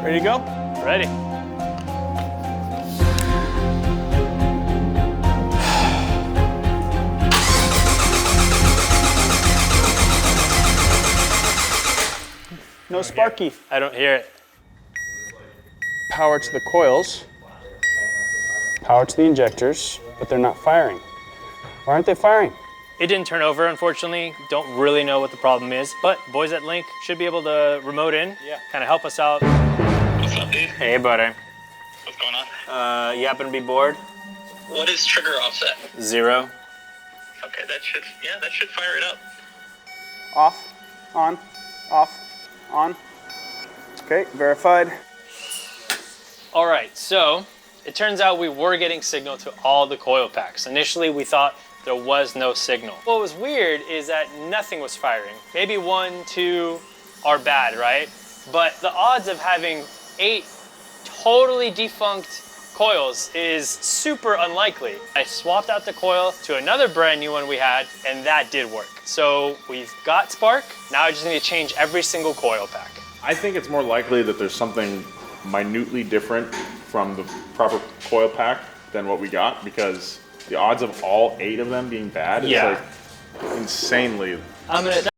Ready to go? Ready. No sparky. I don't hear it. Power to the coils. Power to the injectors, but they're not firing. Why aren't they firing? It didn't turn over, unfortunately. Don't really know what the problem is, but boys at Link should be able to remote in, kind of help us out. What's up, dude? Hey, buddy. What's going on? You happen to be bored? What is trigger offset? 0. Okay, that should fire it up. Off, on, off, on. Okay, verified. All right, so it turns out we were getting signal to all the coil packs. Initially, we thought there was no signal. What was weird is that nothing was firing. Maybe 1, 2 are bad, right? But the odds of having 8 totally defunct coils is super unlikely. I swapped out the coil to another brand new one we had, and that did work. So we've got spark. Now I just need to change every single coil pack. I think it's more likely that there's something minutely different from the proper coil pack than what we got, because the odds of all 8 of them being bad is like insanely. I'm gonna